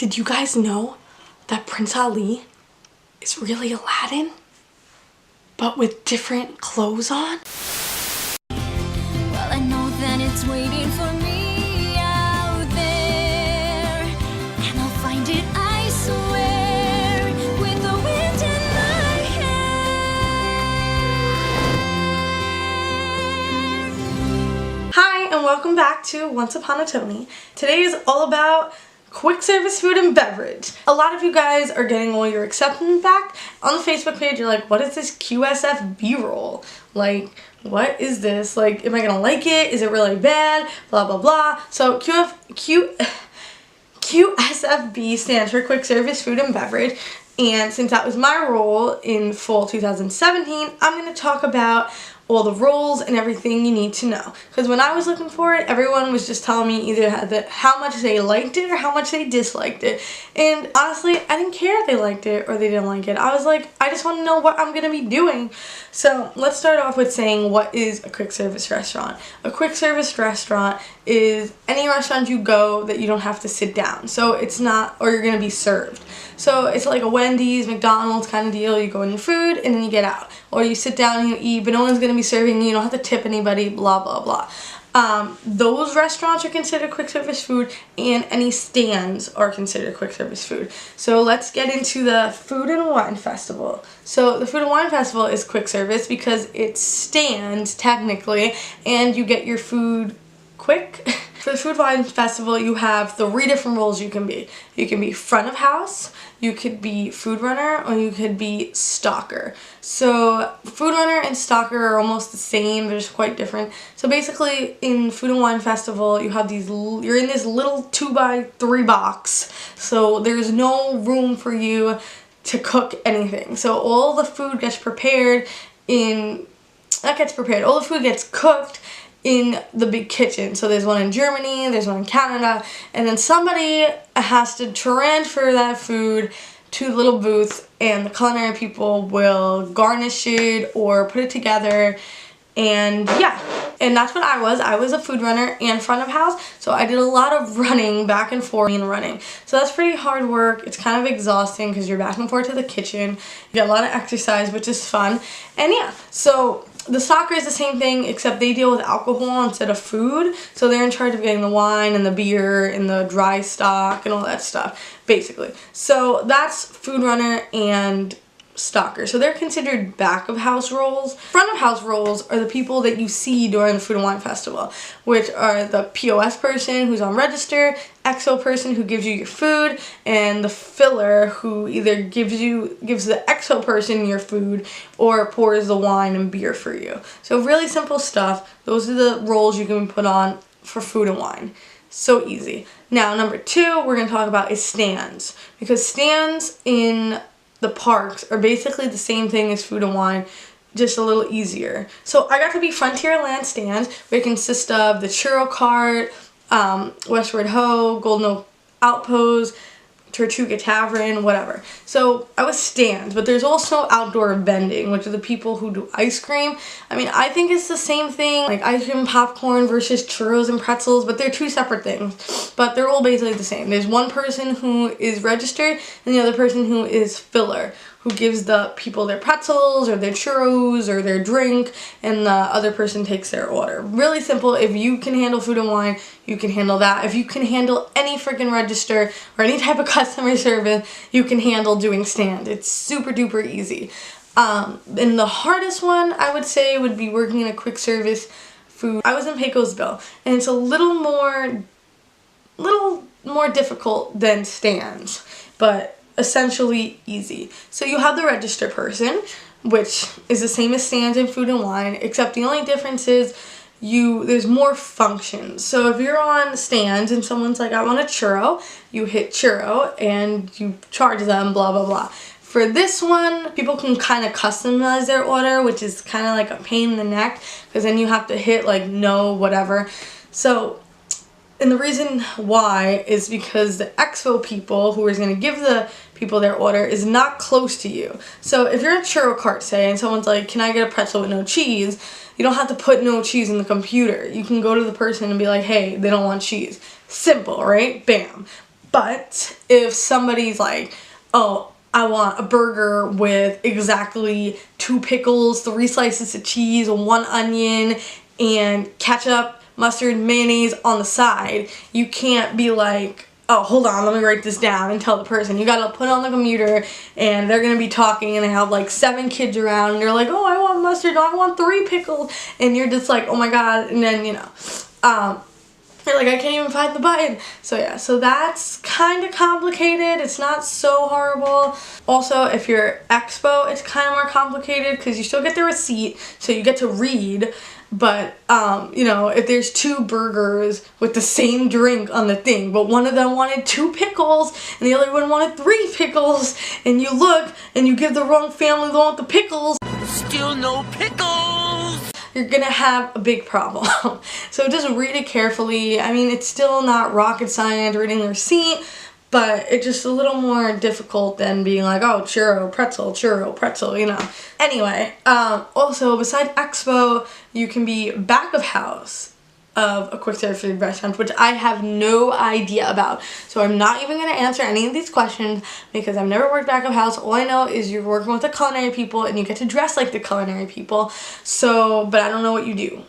Did you guys know that Prince Ali is really Aladdin, but with different clothes on? Well, I know that it's waiting for me out there, and I'll find it, I swear, with the wind in my hair. Hi, and welcome back to Once Upon a Tony. Today is all about quick service food and beverage. A lot of you guys are getting all your acceptance back. On the Facebook page, you're like, what is this QSF B-roll? Like, what is this? Like, am I gonna like it? Is it really bad? Blah, blah, blah. So QSFB stands for Quick Service Food and Beverage. And since that was my role in fall 2017, I'm gonna talk about all the roles and everything you need to know. Because when I was looking for it, everyone was just telling me either how much they liked it or how much they disliked it. And honestly, I didn't care if they liked it or they didn't like it. I was like, I just want to know what I'm going to be doing. So let's start off with saying, what is a quick service restaurant? A quick service restaurant is any restaurant you go that you don't have to sit down. So it's not, or you're going to be served. So it's like a Wendy's, McDonald's kind of deal. You go in your food and then you get out. Or you sit down and you eat, but no one's going to be serving you. You don't have to tip anybody, blah, blah, blah. Those restaurants are considered quick service food, and any stands are considered quick service food. So let's get into the Food and Wine Festival. So the Food and Wine Festival is quick service because it stands technically, and you get your food quick. For the Food and Wine Festival, you have 3 different roles you can be. You can be front of house, you could be food runner, or you could be stalker. So food runner and stalker are almost the same, they're just quite different. So basically in Food and Wine Festival, you have you're in this little 2x3 box. So there's no room for you to cook anything. So all the food gets prepared all the food gets cooked in the big kitchen. So there's one in Germany, there's one in Canada, and then somebody has to transfer that food to the little booth, and the culinary people will garnish it or put it together. And yeah, and that's what I was. I was a food runner and front of house, so I did a lot of running back and forth and running. So that's pretty hard work. It's kind of exhausting because you're back and forth to the kitchen. You get a lot of exercise, which is fun. And yeah, so the soccer is the same thing, except they deal with alcohol instead of food. So they're in charge of getting the wine and the beer and the dry stock and all that stuff, basically. So that's food runner and stalker. So they're considered back of house roles. Front of house roles are the people that you see during the Food and Wine Festival, which are the POS person who's on register, XO person who gives you your food, and the filler who either gives the XO person your food or pours the wine and beer for you. So really simple stuff. Those are the roles you can put on for food and wine. So easy. Now number 2 we're going to talk about is stands, because stands in the parks are basically the same thing as food and wine, just a little easier. So I got to be Frontierland stands, which consist of the Churro Cart, Westward Ho, Golden Oak Outpost, Tortuga Tavern, whatever. So I was stands, but there's also outdoor vending, which are the people who do ice cream. I mean, I think it's the same thing, like ice cream and popcorn versus churros and pretzels, but they're 2 separate things. But they're all basically the same. There's one person who is registered and the other person who is filler, who gives the people their pretzels or their churros or their drink, and the other person takes their order. Really simple. If you can handle food and wine, you can handle that. If you can handle any freaking register or any type of customer service, you can handle doing stand. It's super duper easy. And the hardest one I would say would be working in a quick service food. I was in Pecosville, and it's a little more difficult than stands, but essentially easy. So you have the register person, which is the same as stands in food and wine, except the only difference is there's more functions. So if you're on stands and someone's like, I want a churro, you hit churro and you charge them, blah, blah, blah. For this one, people can kind of customize their order, which is kind of like a pain in the neck, because then you have to hit like no, whatever. So, and the reason why is because the expo people who is going to give the people their order is not close to you. So if you're at a churro cart, say, and someone's like, can I get a pretzel with no cheese? You don't have to put no cheese in the computer. You can go to the person and be like, hey, they don't want cheese. Simple, right? Bam. But if somebody's like, oh, I want a burger with exactly 2 pickles, 3 slices of cheese, 1 onion, and ketchup, mustard, mayonnaise on the side, you can't be like, oh, hold on, let me write this down and tell the person. You gotta put on the computer and they're gonna be talking and they have like 7 kids around and they're like, oh, I want mustard, no, I want 3 pickles. And you're just like, oh my god, and then, you know, you're like, I can't even find the button. So yeah, so that's kind of complicated. It's not so horrible. Also, if you're expo, it's kind of more complicated because you still get the receipt, so you get to read. But, you know, if there's 2 burgers with the same drink on the thing, but one of them wanted 2 pickles and the other one wanted 3 pickles, and you look and you give the wrong family the one with the pickles, still no pickles, you're gonna have a big problem. So just read it carefully. I mean, it's still not rocket science reading the receipt, but it's just a little more difficult than being like, oh, churro, pretzel, you know. Anyway, also, besides expo, you can be back of house of a quick service food restaurant, which I have no idea about. So I'm not even going to answer any of these questions because I've never worked back of house. All I know is you're working with the culinary people and you get to dress like the culinary people. So, but I don't know what you do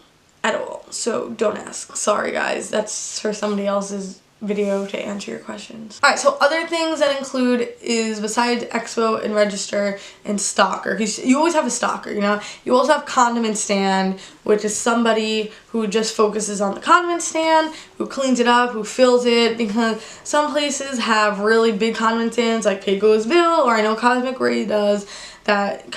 at all. So don't ask. Sorry guys, that's for somebody else's video to answer your questions. Alright, so other things that include is besides expo and register and stocker, because you always have a stocker, you know. You also have condiment stand, which is somebody who just focuses on the condiment stand, who cleans it up, who fills it, because some places have really big condiment stands like Pecos Bill, or I know Cosmic Ray does, that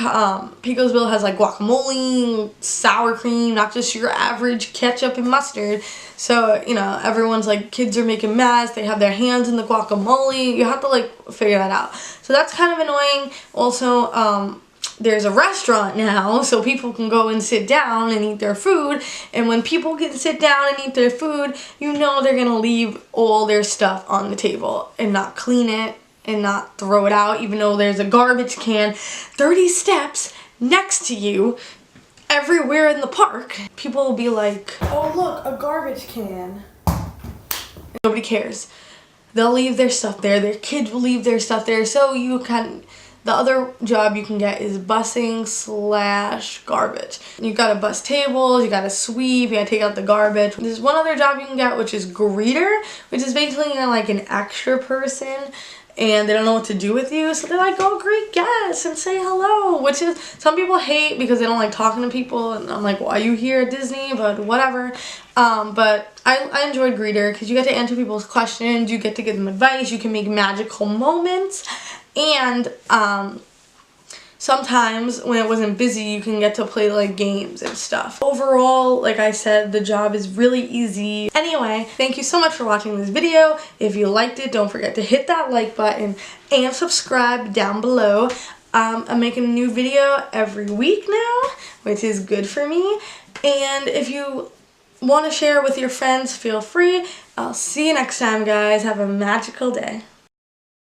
Pecos Bill has like guacamole, sour cream, not just your average ketchup and mustard. So, you know, everyone's like, kids are making mess, they have their hands in the guacamole, you have to like figure that out. So that's kind of annoying. Also, there's a restaurant now, so people can go and sit down and eat their food, and when people can sit down and eat their food, you know they're gonna leave all their stuff on the table and not clean it and not throw it out, even though there's a garbage can 30 steps next to you everywhere in the park. People will be like, oh look, a garbage can. Nobody cares. They'll leave their stuff there, their kids will leave their stuff there, so you can, the other job you can get is bussing / garbage. You gotta bus tables, you gotta sweep, you gotta take out the garbage. There's one other job you can get, which is greeter, which is basically, you know, like an extra person, and they don't know what to do with you, so they're like, go greet guests and say hello, which is, some people hate because they don't like talking to people, and I'm like, why are you here at Disney? But whatever. But I enjoyed greeter because you get to answer people's questions, you get to give them advice, you can make magical moments, and sometimes when it wasn't busy, you can get to play like games and stuff. Overall, like I said, the job is really easy. Anyway, thank you so much for watching this video. If you liked it, don't forget to hit that like button and subscribe down below. I'm making a new video every week now, which is good for me. And if you want to share with your friends, feel free. I'll see you next time, guys. Have a magical day.